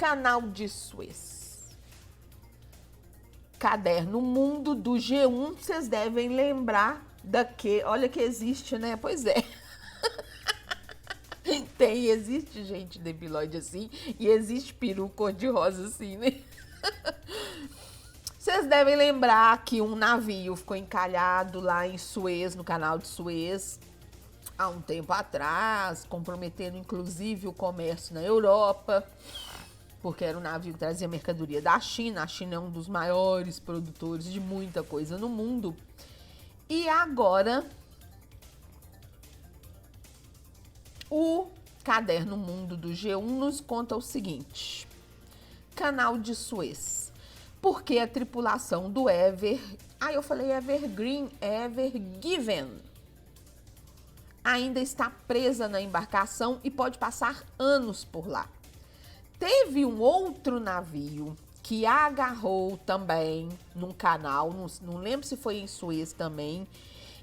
Canal de Suez. Caderno Mundo do G1, vocês devem lembrar daqui. Olha que existe, né? Pois é. Existe gente debilóide assim e existe peru cor-de-rosa assim, né? Vocês devem lembrar que um navio ficou encalhado lá em Suez, no canal de Suez, há um tempo atrás, comprometendo inclusive o comércio na Europa, porque era um navio que trazia mercadoria da China. A China é um dos maiores produtores de muita coisa no mundo. E agora, o Caderno Mundo do G1 nos conta o seguinte: Canal de Suez. Porque a tripulação do eu falei Evergreen, é Evergiven, ainda está presa na embarcação e pode passar anos por lá. Teve um outro navio que agarrou também num canal, não lembro se foi em Suez também,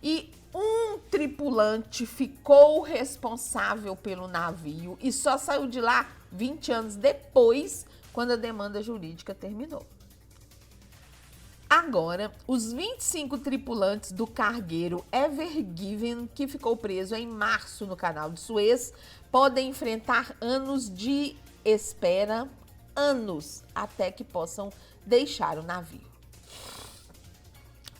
e um tripulante ficou responsável pelo navio e só saiu de lá 20 anos depois, quando a demanda jurídica terminou. Agora, os 25 tripulantes do cargueiro Evergiven, que ficou preso em março no canal de Suez, podem enfrentar anos de espera, até que possam deixar o navio.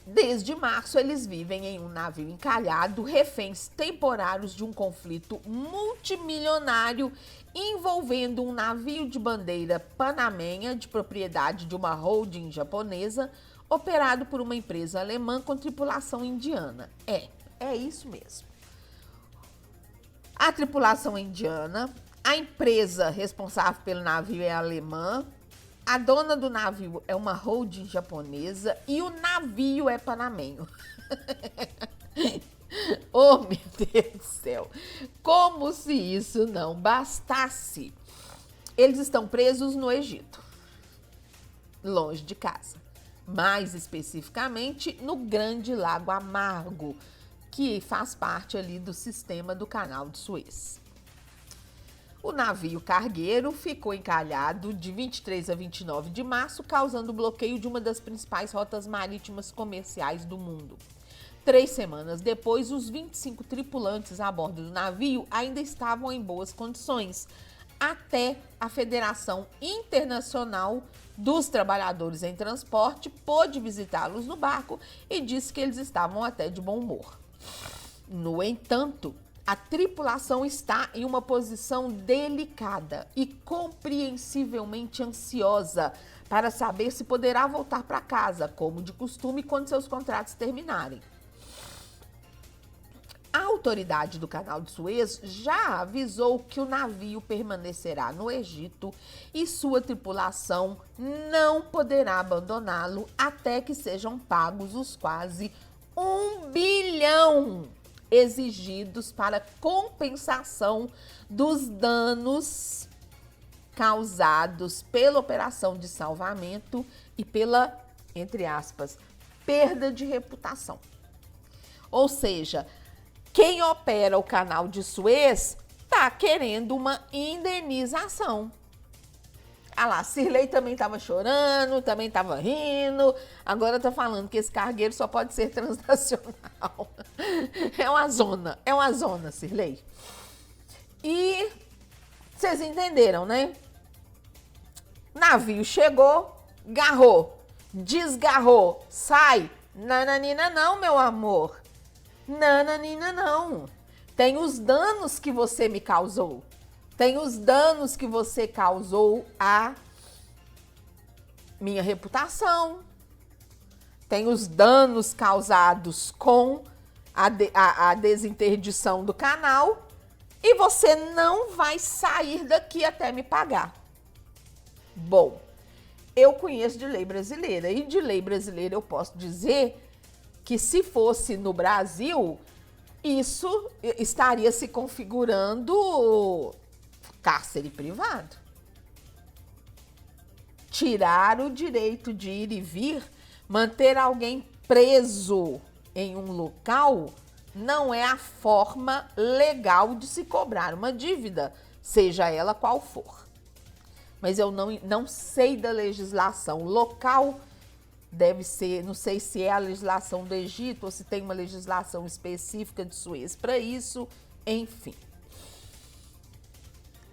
Desde março, eles vivem em um navio encalhado, reféns temporários de um conflito multimilionário envolvendo um navio de bandeira panamenha de propriedade de uma holding japonesa, operado por uma empresa alemã com tripulação indiana. É isso mesmo. A tripulação é indiana, a empresa responsável pelo navio é alemã, a dona do navio é uma holding japonesa e o navio é panamenho. Oh, meu Deus do céu! Como se isso não bastasse. Eles estão presos no Egito, longe de casa. Mais especificamente no Grande Lago Amargo, que faz parte ali do sistema do Canal de Suez. O navio cargueiro ficou encalhado de 23 a 29 de março, causando bloqueio de uma das principais rotas marítimas comerciais do mundo. 3 semanas depois, os 25 tripulantes a bordo do navio ainda estavam em boas condições, até a Federação Internacional dos Trabalhadores em Transporte pôde visitá-los no barco e disse que eles estavam até de bom humor. No entanto, a tripulação está em uma posição delicada e compreensivelmente ansiosa para saber se poderá voltar para casa, como de costume, quando seus contratos terminarem. A autoridade do Canal de Suez já avisou que o navio permanecerá no Egito e sua tripulação não poderá abandoná-lo até que sejam pagos os quase 1 bilhão exigidos para compensação dos danos causados pela operação de salvamento e pela, entre aspas, perda de reputação. Ou seja, quem opera o Canal de Suez está querendo uma indenização. Ah lá, Cirlei também estava chorando, também estava rindo, agora está falando que esse cargueiro só pode ser transnacional. É uma zona, Cirlei. E vocês entenderam, né? Navio chegou, garrou, desgarrou, sai. Nananina não, meu amor. Nananina não. Tem os danos que você me causou. Tem os danos que você causou à minha reputação. Tem os danos causados com a desinterdição do canal. E você não vai sair daqui até me pagar. Bom, eu conheço de lei brasileira. E de lei brasileira eu posso dizer que se fosse no Brasil, isso estaria se configurando cárcere privado. Tirar o direito de ir e vir, manter alguém preso em um local, não é a forma legal de se cobrar uma dívida, seja ela qual for. mas eu não sei da legislação local. Deve ser, não sei se é a legislação do Egito ou se tem uma legislação específica de Suez para isso, enfim.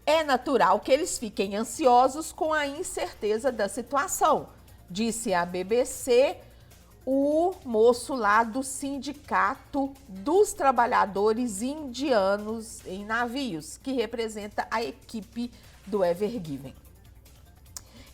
É natural que eles fiquem ansiosos com a incerteza da situação, disse à BBC o moço lá do Sindicato dos Trabalhadores Indianos em Navios, que representa a equipe do Ever Given.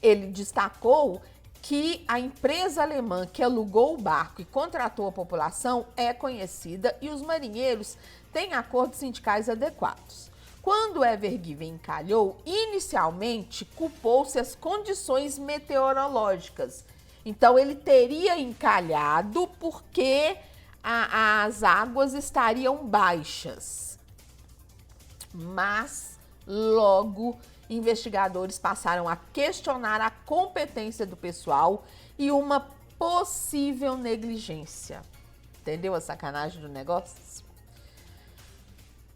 Ele destacou que a empresa alemã que alugou o barco e contratou a população é conhecida e os marinheiros têm acordos sindicais adequados. Quando o Ever Given encalhou, inicialmente culpou-se as condições meteorológicas. Então ele teria encalhado porque as águas estariam baixas. Mas logo investigadores passaram a questionar a competência do pessoal e uma possível negligência. Entendeu a sacanagem do negócio?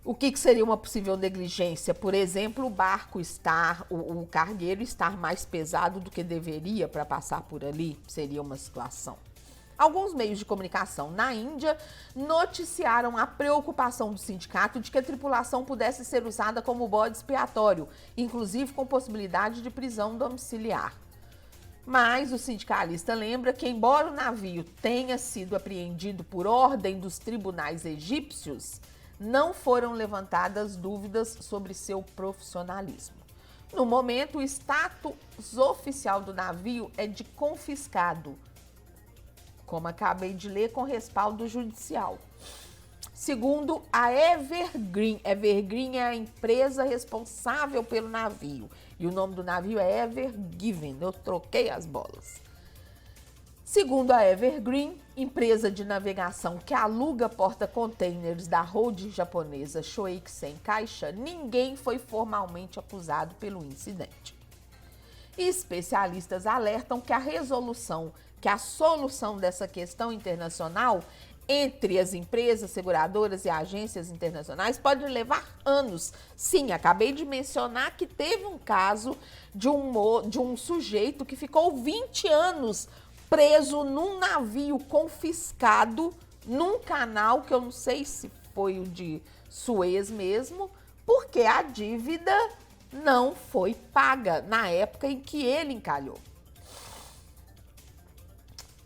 O que seria uma possível negligência? Por exemplo, o barco o cargueiro estar mais pesado do que deveria para passar por ali, seria uma situação. Alguns meios de comunicação na Índia noticiaram a preocupação do sindicato de que a tripulação pudesse ser usada como bode expiatório, inclusive com possibilidade de prisão domiciliar. Mas o sindicalista lembra que, embora o navio tenha sido apreendido por ordem dos tribunais egípcios, não foram levantadas dúvidas sobre seu profissionalismo. No momento, o status oficial do navio é de confiscado, como acabei de ler, com respaldo judicial. Segundo a Evergreen é a empresa responsável pelo navio. E o nome do navio é Ever Given. Eu troquei as bolas. Segundo a Evergreen, empresa de navegação que aluga porta-containers da holding japonesa Shoeiksen Caixa, ninguém foi formalmente acusado pelo incidente. Especialistas alertam que a solução dessa questão internacional entre as empresas seguradoras e agências internacionais pode levar anos. Sim, acabei de mencionar que teve um caso de um sujeito que ficou 20 anos preso num navio confiscado, num canal que eu não sei se foi o de Suez mesmo, porque a dívida não foi paga na época em que ele encalhou.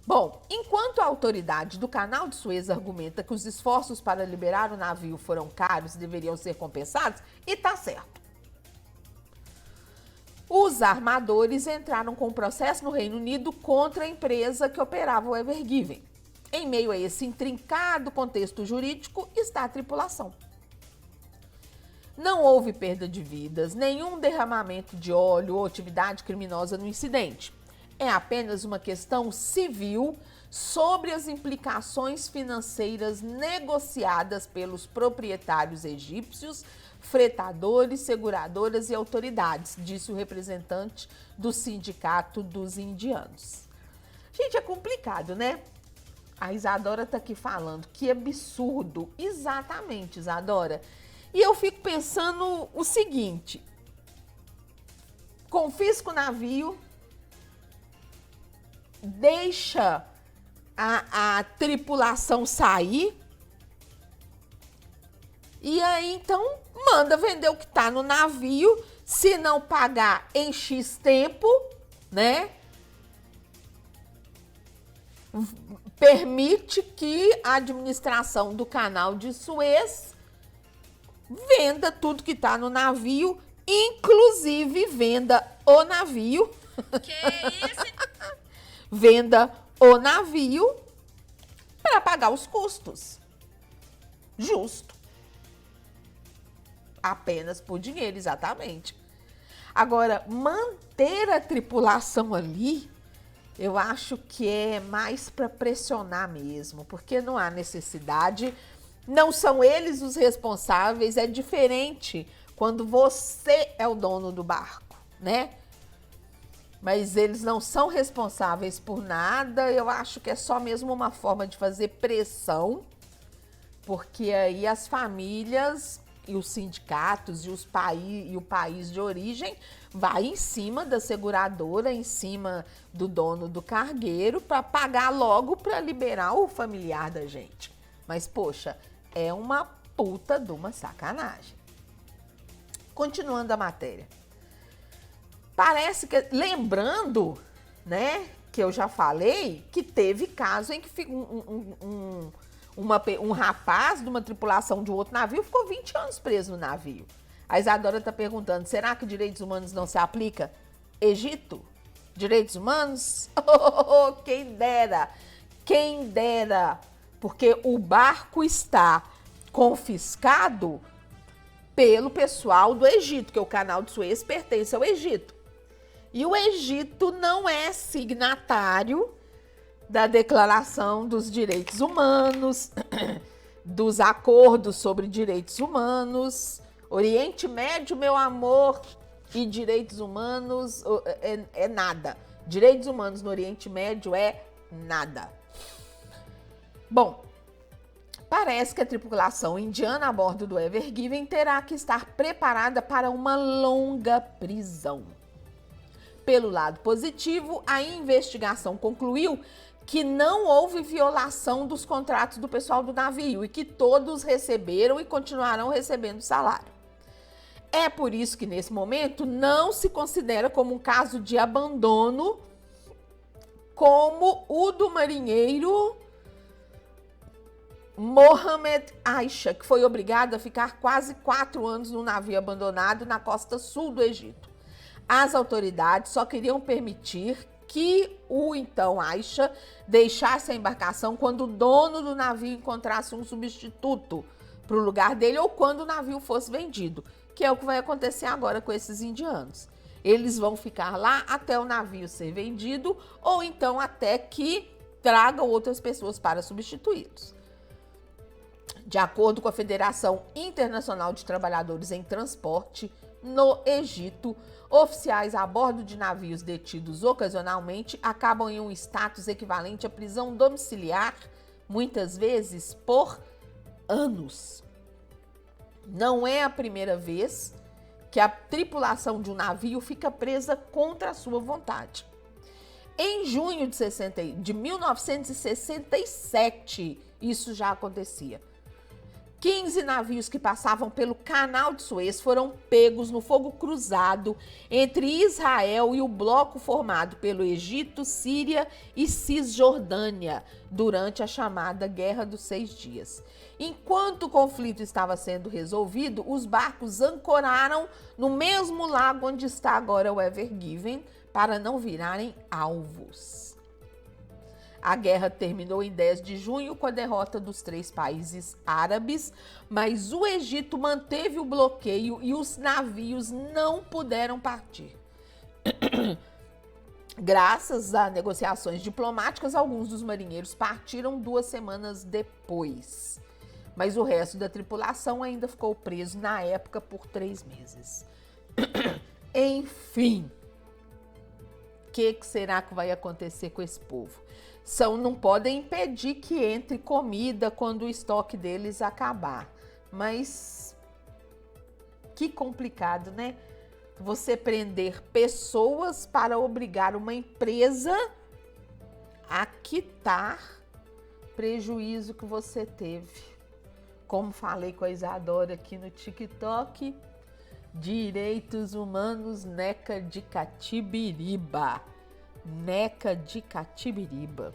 Bom, enquanto a autoridade do canal de Suez argumenta que os esforços para liberar o navio foram caros e deveriam ser compensados, e tá certo. Os armadores entraram com um processo no Reino Unido contra a empresa que operava o Ever Given. Em meio a esse intrincado contexto jurídico está a tripulação. Não houve perda de vidas, nenhum derramamento de óleo ou atividade criminosa no incidente. É apenas uma questão civil sobre as implicações financeiras negociadas pelos proprietários egípcios, fretadores, seguradoras e autoridades, disse o representante do Sindicato dos Indianos. Gente, é complicado, né? A Isadora tá aqui falando, que absurdo. Exatamente, Isadora. E eu fico pensando o seguinte: confisca o navio, deixa a tripulação sair, e aí então manda vender o que tá no navio, se não pagar em X tempo, né? Permite que a administração do canal de Suez venda tudo que tá no navio, inclusive venda o navio. Que isso? Venda o navio para pagar os custos. Justo. Apenas por dinheiro, exatamente. Agora, manter a tripulação ali, eu acho que é mais para pressionar mesmo, porque não há necessidade, não são eles os responsáveis, é diferente quando você é o dono do barco, né? Mas eles não são responsáveis por nada, eu acho que é só mesmo uma forma de fazer pressão, porque aí as famílias e os sindicatos e o país de origem vai em cima da seguradora, em cima do dono do cargueiro para pagar logo para liberar o familiar da gente. Mas, poxa, é uma puta de uma sacanagem. Continuando a matéria. Parece que, lembrando, né, que eu já falei, que teve caso em que um rapaz de uma tripulação de um outro navio ficou 20 anos preso no navio. A Isadora está perguntando, será que direitos humanos não se aplica? Egito? Direitos humanos? Oh, quem dera! Quem dera! Porque o barco está confiscado pelo pessoal do Egito, que o canal de Suez pertence ao Egito. E o Egito não é signatário da Declaração dos Direitos Humanos, dos acordos sobre direitos humanos. Oriente Médio, meu amor, e direitos humanos é nada. Direitos humanos no Oriente Médio é nada. Bom, parece que a tripulação indiana a bordo do Ever Given terá que estar preparada para uma longa prisão. Pelo lado positivo, a investigação concluiu que não houve violação dos contratos do pessoal do navio e que todos receberam e continuarão recebendo salário. É por isso que, nesse momento, não se considera como um caso de abandono como o do marinheiro Mohamed Aisha, que foi obrigado a ficar quase 4 anos no navio abandonado na costa sul do Egito. As autoridades só queriam permitir que o então Aisha deixasse a embarcação quando o dono do navio encontrasse um substituto para o lugar dele ou quando o navio fosse vendido, que é o que vai acontecer agora com esses indianos. Eles vão ficar lá até o navio ser vendido ou então até que tragam outras pessoas para substituí-los. De acordo com a Federação Internacional de Trabalhadores em Transporte, no Egito, oficiais a bordo de navios detidos ocasionalmente acabam em um status equivalente à prisão domiciliar, muitas vezes por anos. Não é a primeira vez que a tripulação de um navio fica presa contra a sua vontade. Em junho de 1967, isso já acontecia. 15 navios que passavam pelo canal de Suez foram pegos no fogo cruzado entre Israel e o bloco formado pelo Egito, Síria e Cisjordânia durante a chamada Guerra dos 6 Dias. Enquanto o conflito estava sendo resolvido, os barcos ancoraram no mesmo lago onde está agora o Ever Given para não virarem alvos. A guerra terminou em 10 de junho com a derrota dos 3 países árabes, mas o Egito manteve o bloqueio e os navios não puderam partir. Graças a negociações diplomáticas, alguns dos marinheiros partiram 2 semanas depois, mas o resto da tripulação ainda ficou preso na época por 3 meses. Enfim, o que será que vai acontecer com esse povo? Não podem impedir que entre comida quando o estoque deles acabar. Mas que complicado, né? Você prender pessoas para obrigar uma empresa a quitar prejuízo que você teve. Como falei com a Isadora aqui no TikTok, direitos humanos Neca de Catibiriba. Neca de Catibiriba.